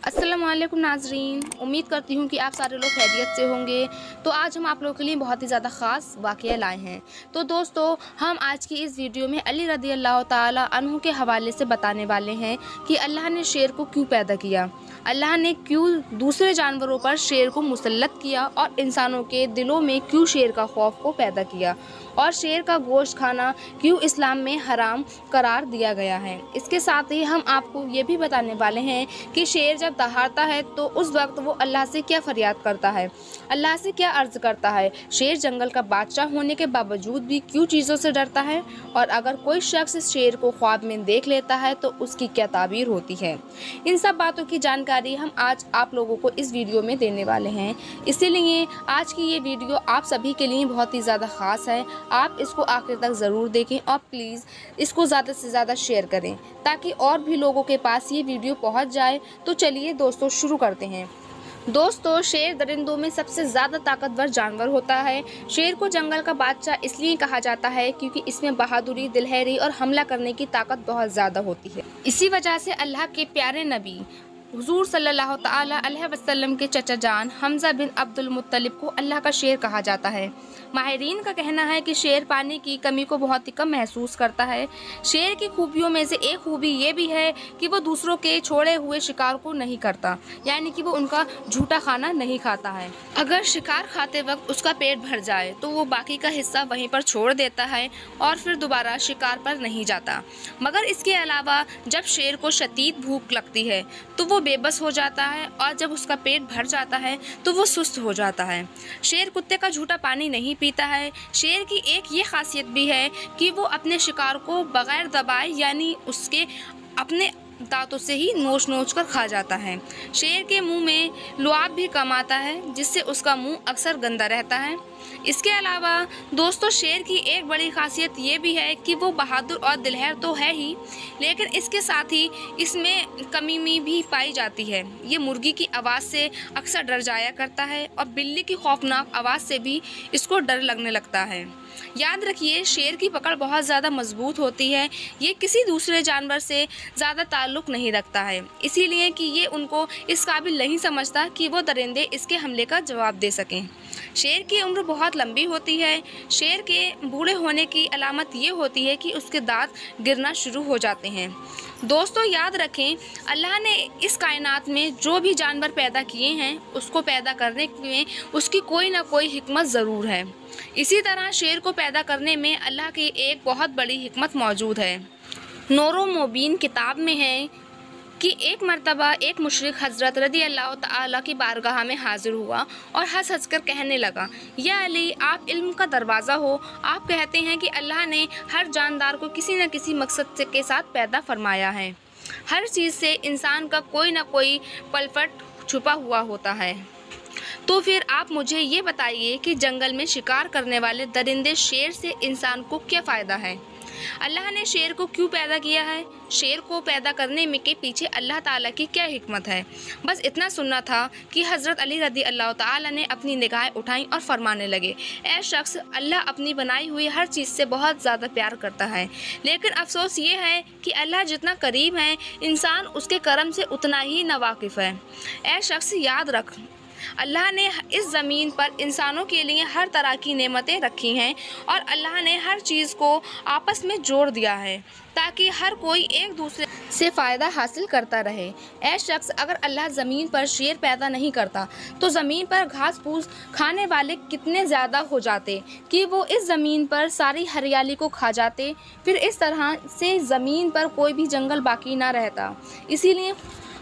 अस्सलामुअलैकुम नाजरीन, उम्मीद करती हूँ कि आप सारे लोग खैरियत से होंगे। तो आज हम आप लोगों के लिए बहुत ही ज़्यादा ख़ास वाक़या लाए हैं। तो दोस्तों, हम आज की इस वीडियो में अली रज़ी अल्लाह ताला अन्हु के हवाले से बताने वाले हैं कि अल्लाह ने शेर को क्यों पैदा किया, अल्लाह ने क्यों दूसरे जानवरों पर शेर को मुसल्लत किया और इंसानों के दिलों में क्यों शेर का खौफ को पैदा किया और शेर का गोश्त खाना क्यों इस्लाम में हराम करार दिया गया है। इसके साथ ही हम आपको ये भी बताने वाले हैं कि शेर जब दहाड़ता है तो उस वक्त वो अल्लाह से क्या फरियाद करता है, अल्लाह से क्या अर्ज़ करता है। शेर जंगल का बादशाह होने के बावजूद भी क्यों चीज़ों से डरता है और अगर कोई शख्स शेर को ख्वाब में देख लेता है तो उसकी क्या ताबीर होती है। इन सब बातों की जानकारी हम आज आप लोगों को इस वीडियो में देने वाले हैं। इसीलिए आज की ये वीडियो आप सभी के लिए बहुत ही ज़्यादा ख़ास है। आप इसको आखिर तक ज़रूर देखें और प्लीज़ इसको ज़्यादा से ज़्यादा शेयर करें ताकि और भी लोगों के पास ये वीडियो पहुंच जाए। तो चलिए दोस्तों शुरू करते हैं। दोस्तों, शेर दरिंदों में सबसे ज़्यादा ताकतवर जानवर होता है। शेर को जंगल का बादशाह इसलिए कहा जाता है क्योंकि इसमें बहादुरी, दिलहरी और हमला करने की ताकत बहुत ज़्यादा होती है। इसी वजह से अल्लाह के प्यारे नबी हुजूर सल्लल्लाहु तआला अलैहि वसल्लम के चचा जान हमज़ा बिन अब्दुल मुत्तलिब को अल्लाह का शेर कहा जाता है। माहिरीन का कहना है कि शेर पानी की कमी को बहुत ही कम महसूस करता है। शेर की खूबियों में से एक खूबी ये भी है कि वो दूसरों के छोड़े हुए शिकार को नहीं करता, यानी कि वो उनका झूठा खाना नहीं खाता है। अगर शिकार खाते वक्त उसका पेट भर जाए तो वो बाकी का हिस्सा वहीं पर छोड़ देता है और फिर दोबारा शिकार पर नहीं जाता। मगर इसके अलावा जब शेर को शदीद भूख लगती है तो वो बेबस हो जाता है और जब उसका पेट भर जाता है तो वो सुस्त हो जाता है। शेर कुत्ते का झूठा पानी नहीं पीता है। शेर की एक ये खासियत भी है कि वो अपने शिकार को बगैर दबाए यानी उसके अपने दांतों से ही नोच नोच कर खा जाता है। शेर के मुंह में लुआब भी कम आता है जिससे उसका मुंह अक्सर गंदा रहता है। इसके अलावा दोस्तों, शेर की एक बड़ी खासियत ये भी है कि वो बहादुर और दिलहर तो है ही, लेकिन इसके साथ ही इसमें कमी भी पाई जाती है। ये मुर्गी की आवाज़ से अक्सर डर जाया करता है और बिल्ली की खौफनाक आवाज़ से भी इसको डर लगने लगता है। याद रखिए, शेर की पकड़ बहुत ज़्यादा मजबूत होती है। ये किसी दूसरे जानवर से ज़्यादा ताल्लुक़ नहीं रखता है, इसीलिए कि ये उनको इस काबिल नहीं समझता कि वो दरिंदे इसके हमले का जवाब दे सकें। शेर की उम्र बहुत लंबी होती है। शेर के बूढ़े होने की अलामत ये होती है कि उसके दांत गिरना शुरू हो जाते हैं। दोस्तों, याद रखें, अल्लाह ने इस कायनात में जो भी जानवर पैदा किए हैं उसको पैदा करने में उसकी कोई ना कोई हिकमत ज़रूर है। इसी तरह शेर को पैदा करने में अल्लाह की एक बहुत बड़ी हिकमत मौजूद है। नूर मुबीन किताब में है कि एक मर्तबा एक मुशरिक हज़रत रज़ी अल्लाह ताला की बारगाह में हाजिर हुआ और हंस हंस कर कहने लगा, या अली, आप इल्म का दरवाज़ा हो। आप कहते हैं कि अल्लाह ने हर जानदार को किसी न किसी मकसद के साथ पैदा फरमाया है। हर चीज़ से इंसान का कोई ना कोई पलपट छुपा हुआ होता है। तो फिर आप मुझे ये बताइए कि जंगल में शिकार करने वाले दरिंदे शेर से इंसान को क्या फ़ायदा है? अल्लाह ने शेर को क्यों पैदा किया है? शेर को पैदा करने में के पीछे अल्लाह ताला की क्या हिकमत है? बस इतना सुनना था कि हज़रत अली रज़ी अल्लाह ताला ने अपनी निगाहें उठाईं और फरमाने लगे, ऐ शख्स, अल्लाह अपनी बनाई हुई हर चीज़ से बहुत ज़्यादा प्यार करता है, लेकिन अफसोस ये है कि अल्लाह जितना करीम है इंसान उसके करम से उतना ही नावाकिफ़ है। ऐ शख्स, याद रख, अल्लाह ने इस ज़मीन पर इंसानों के लिए हर तरह की नेमतें रखी हैं और अल्लाह ने हर चीज़ को आपस में जोड़ दिया है ताकि हर कोई एक दूसरे से फ़ायदा हासिल करता रहे। ऐ शख्स, अगर अल्लाह ज़मीन पर शेर पैदा नहीं करता तो ज़मीन पर घास फूस खाने वाले कितने ज़्यादा हो जाते कि वो इस ज़मीन पर सारी हरियाली को खा जाते। फिर इस तरह से ज़मीन पर कोई भी जंगल बाकी ना रहता। इसीलिए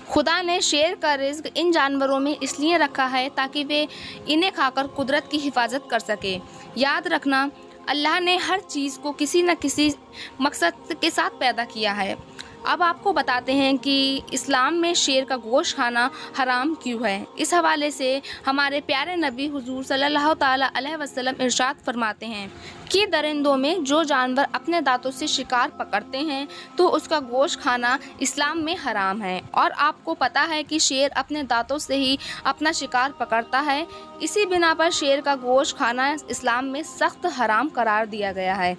खुदा ने शेर का रिज़्क इन जानवरों में इसलिए रखा है ताकि वे इन्हें खाकर कुदरत की हिफाजत कर सके। याद रखना, अल्लाह ने हर चीज़ को किसी न किसी मकसद के साथ पैदा किया है। अब आपको बताते हैं कि इस्लाम में शेर का गोश्त खाना हराम क्यों है। इस हवाले से हमारे प्यारे नबी हुजूर सल्लल्लाहु ताला अलैहि वसल्लम इरशाद फरमाते हैं कि दरिंदों में जो जानवर अपने दांतों से शिकार पकड़ते हैं तो उसका गोश्त खाना इस्लाम में हराम है। और आपको पता है कि शेर अपने दांतों से ही अपना शिकार पकड़ता है। इसी बिना पर शेर का गोश्त खाना इस्लाम में सख्त हराम करार दिया गया है।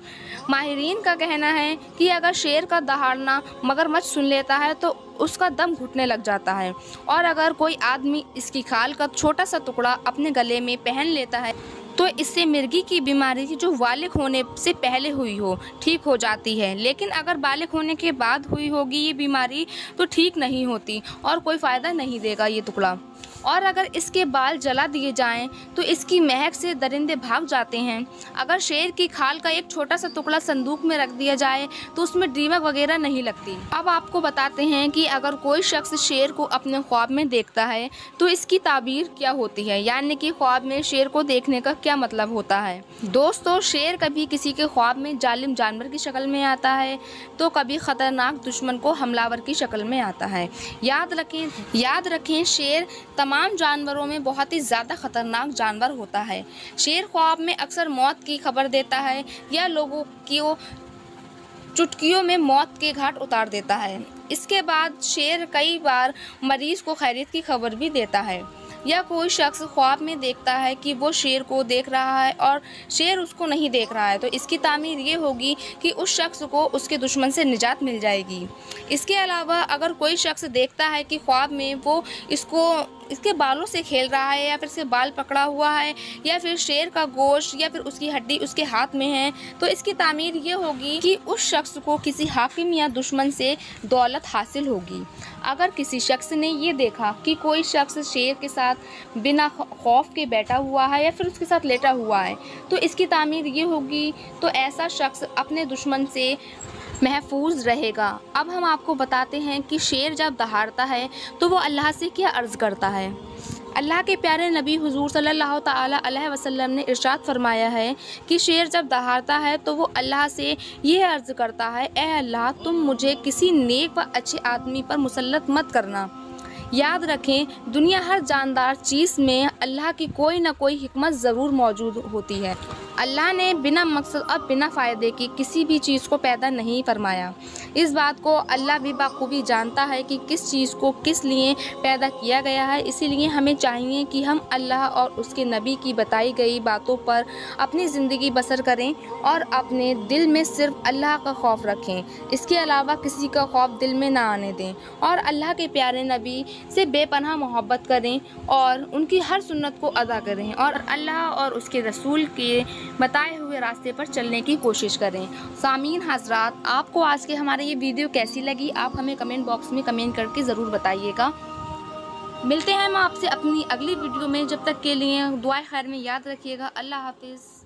माहिरीन का कहना है कि अगर शेर का दहाड़ना मगरमच्छ सुन लेता है तो उसका दम घुटने लग जाता है, और अगर कोई आदमी इसकी खाल का छोटा सा टुकड़ा अपने गले में पहन लेता है तो इससे मिर्गी की बीमारी जो बालिग होने से पहले हुई हो ठीक हो जाती है। लेकिन अगर बालिग होने के बाद हुई होगी ये बीमारी तो ठीक नहीं होती और कोई फ़ायदा नहीं देगा ये टुकड़ा। और अगर इसके बाल जला दिए जाएं तो इसकी महक से दरिंदे भाग जाते हैं। अगर शेर की खाल का एक छोटा सा टुकड़ा संदूक में रख दिया जाए तो उसमें दीमक वगैरह नहीं लगती। अब आपको बताते हैं कि अगर कोई शख्स शेर को अपने ख्वाब में देखता है तो इसकी ताबीर क्या होती है, यानी कि ख्वाब में शेर को देखने का क्या मतलब होता है। दोस्तों, शेर कभी किसी के ख्वाब में जालिम जानवर की शक्ल में आता है तो कभी ख़तरनाक दुश्मन को हमलावर की शक्ल में आता है। याद रखें शेर तमाम जानवरों में बहुत ही ज़्यादा ख़तरनाक जानवर होता है। शेर ख्वाब में अक्सर मौत की खबर देता है या लोगों की चुटकियों में मौत के घाट उतार देता है। इसके बाद शेर कई बार मरीज़ को खैरियत की खबर भी देता है। या कोई शख्स ख्वाब में देखता है कि वो शेर को देख रहा है और शेर उसको नहीं देख रहा है तो इसकी तामीर ये होगी कि उस शख्स को उसके दुश्मन से निजात मिल जाएगी। इसके अलावा अगर कोई शख्स देखता है कि ख्वाब में वो इसके बालों से खेल रहा है या फिर इसके बाल पकड़ा हुआ है या फिर शेर का गोश्त या फिर उसकी हड्डी उसके हाथ में है तो इसकी तामीर ये होगी कि उस शख्स को किसी हाकिम या दुश्मन से दौलत हासिल होगी। अगर किसी शख्स ने ये देखा कि कोई शख्स शेर के साथ बिना खौफ के बैठा हुआ है या फिर उसके साथ लेटा हुआ है तो इसकी तामीर ये होगी तो ऐसा शख्स अपने दुश्मन से महफूज रहेगा। अब हम आपको बताते हैं कि शेर जब दहाड़ता है तो वो अल्लाह से क्या अर्ज़ करता है। अल्लाह के प्यारे नबी हुजूर सल्लल्लाहु ताला अलैहि वसल्लम ने इरशाद फरमाया है कि शेर जब दहाड़ता है तो वो अल्लाह से ये अर्ज़ करता है, ए अल्लाह तुम मुझे किसी नेक व अच्छे आदमी पर मुसल्लत मत करना। याद रखें, दुनिया हर जानदार चीज़ में अल्लाह की कोई ना कोई हिकमत ज़रूर मौजूद होती है। अल्लाह ने बिना मकसद और बिना फ़ायदे की किसी भी चीज़ को पैदा नहीं फरमाया। इस बात को अल्लाह भी बाखूबी जानता है कि किस चीज़ को किस लिए पैदा किया गया है। इसीलिए हमें चाहिए कि हम अल्लाह और उसके नबी की बताई गई बातों पर अपनी ज़िंदगी बसर करें और अपने दिल में सिर्फ अल्लाह का खौफ रखें। इसके अलावा किसी का खौफ दिल में ना आने दें और अल्लाह के प्यारे नबी से बेपनाह मोहब्बत करें और उनकी हर सुन्नत को अदा करें और अल्लाह और उसके रसूल के बताए हुए रास्ते पर चलने की कोशिश करें। सामीन हज़रात, आपको आज के हमारे ये वीडियो कैसी लगी आप हमें कमेंट बॉक्स में कमेंट करके ज़रूर बताइएगा। मिलते हैं हम आपसे अपनी अगली वीडियो में। जब तक के लिए दुआ खैर में याद रखिएगा। अल्लाह हाफिज़।